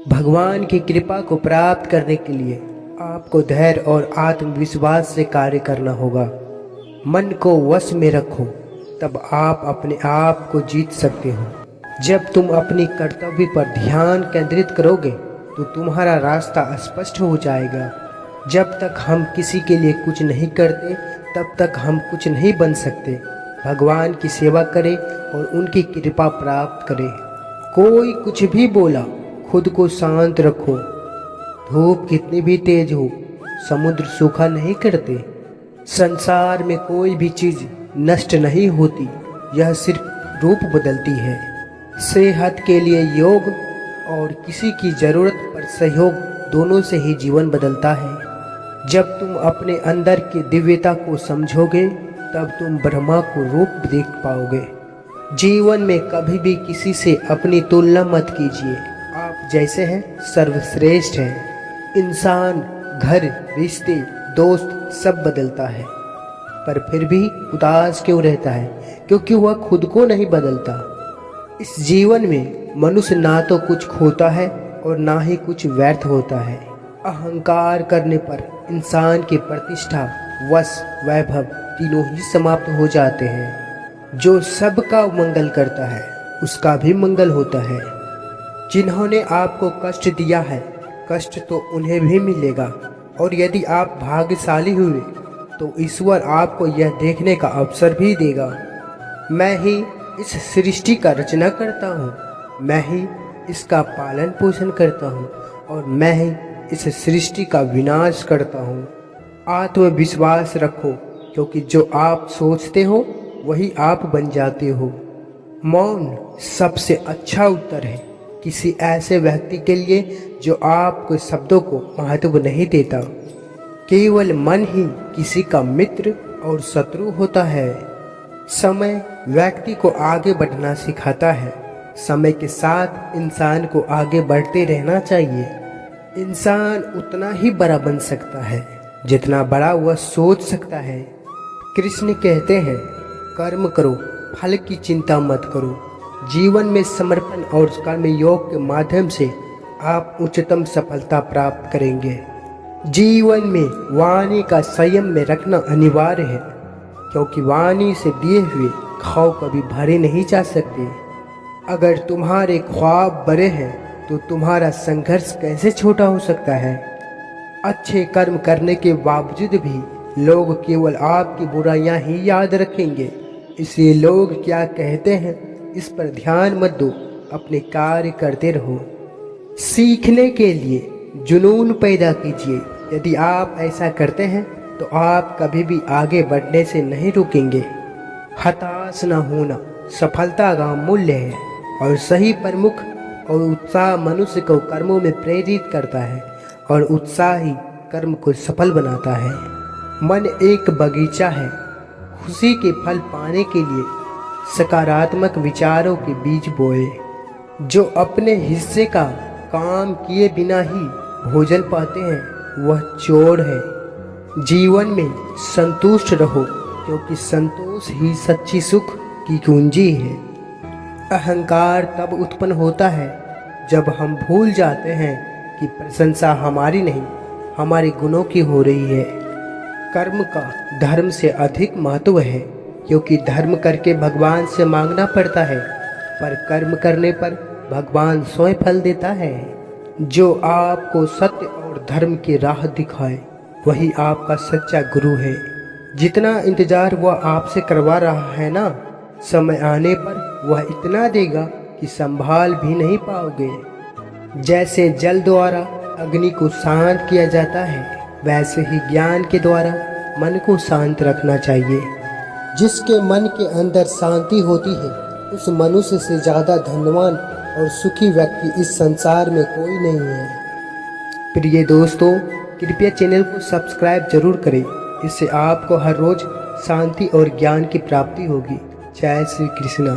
भगवान की कृपा को प्राप्त करने के लिए आपको धैर्य और आत्मविश्वास से कार्य करना होगा। मन को वश में रखो, तब आप अपने आप को जीत सकते हो। जब तुम अपनी कर्तव्य पर ध्यान केंद्रित करोगे तो तुम्हारा रास्ता स्पष्ट हो जाएगा। जब तक हम किसी के लिए कुछ नहीं करते तब तक हम कुछ नहीं बन सकते। भगवान की सेवा करें और उनकी कृपा प्राप्त करें। कोई कुछ भी बोला, खुद को शांत रखो। धूप कितनी भी तेज हो, समुद्र सूखा नहीं करते। संसार में कोई भी चीज नष्ट नहीं होती, यह सिर्फ रूप बदलती है। सेहत के लिए योग और किसी की जरूरत पर सहयोग, दोनों से ही जीवन बदलता है। जब तुम अपने अंदर की दिव्यता को समझोगे तब तुम ब्रह्मा को रूप देख पाओगे। जीवन में कभी भी किसी से अपनी तुलना मत कीजिए। आप जैसे हैं सर्वश्रेष्ठ हैं। इंसान, घर, रिश्ते, दोस्त सब बदलता है, पर फिर भी उदास क्यों रहता है? क्योंकि वह खुद को नहीं बदलता। इस जीवन में मनुष्य ना तो कुछ खोता है और ना ही कुछ व्यर्थ होता है। अहंकार करने पर इंसान की प्रतिष्ठा, वश, वैभव तीनों ही समाप्त हो जाते हैं। जो सबका मंगल करता है उसका भी मंगल होता है। जिन्होंने आपको कष्ट दिया है, कष्ट तो उन्हें भी मिलेगा। और यदि आप भाग्यशाली हुए तो ईश्वर आपको यह देखने का अवसर भी देगा। मैं ही इस सृष्टि का रचना करता हूँ, मैं ही इसका पालन पोषण करता हूँ और मैं ही इस सृष्टि का विनाश करता हूँ। आत्मविश्वास रखो, क्योंकि जो आप सोचते हो वही आप बन जाते हो। मौन सबसे अच्छा उत्तर है किसी ऐसे व्यक्ति के लिए जो आपके शब्दों को महत्व नहीं देता। केवल मन ही किसी का मित्र और शत्रु होता है। समय व्यक्ति को आगे बढ़ना सिखाता है। समय के साथ इंसान को आगे बढ़ते रहना चाहिए। इंसान उतना ही बड़ा बन सकता है जितना बड़ा वह सोच सकता है। कृष्ण कहते हैं, कर्म करो, फल की चिंता मत करो। जीवन में समर्पण और कर्म योग के माध्यम से आप उच्चतम सफलता प्राप्त करेंगे। जीवन में वाणी का संयम में रखना अनिवार्य है, क्योंकि वाणी से दिए हुए खाव कभी भरे नहीं जा सकते। अगर तुम्हारे ख्वाब बड़े हैं तो तुम्हारा संघर्ष कैसे छोटा हो सकता है? अच्छे कर्म करने के बावजूद भी लोग केवल आपकी बुराइयां ही याद रखेंगे। इसलिए लोग क्या कहते हैं इस पर ध्यान मत दो, अपने कार्य करते रहो। सीखने के लिए जुनून पैदा कीजिए। यदि आप ऐसा करते हैं तो आप कभी भी आगे बढ़ने से नहीं रुकेंगे। हताश न होना सफलता का मूल्य है, और सही प्रमुख और उत्साह मनुष्य को कर्मों में प्रेरित करता है और उत्साह ही कर्म को सफल बनाता है। मन एक बगीचा है। खुशी के फल पाने के लिए सकारात्मक विचारों के बीज बोए। जो अपने हिस्से का काम किए बिना ही भोजन पाते हैं वह चोर है। जीवन में संतुष्ट रहो, क्योंकि संतोष ही सच्ची सुख की कुंजी है। अहंकार तब उत्पन्न होता है जब हम भूल जाते हैं कि प्रशंसा हमारी नहीं, हमारे गुणों की हो रही है। कर्म का धर्म से अधिक महत्व है, क्योंकि धर्म करके भगवान से मांगना पड़ता है, पर कर्म करने पर भगवान स्वयं फल देता है। जो आपको सत्य और धर्म की राह दिखाए वही आपका सच्चा गुरु है। जितना इंतजार वह आपसे करवा रहा है ना, समय आने पर वह इतना देगा कि संभाल भी नहीं पाओगे। जैसे जल द्वारा अग्नि को शांत किया जाता है, वैसे ही ज्ञान के द्वारा मन को शांत रखना चाहिए। जिसके मन के अंदर शांति होती है उस मनुष्य से ज़्यादा धनवान और सुखी व्यक्ति इस संसार में कोई नहीं है। प्रिय दोस्तों, कृपया चैनल को सब्सक्राइब जरूर करें। इससे आपको हर रोज़ शांति और ज्ञान की प्राप्ति होगी। जय श्री कृष्णा।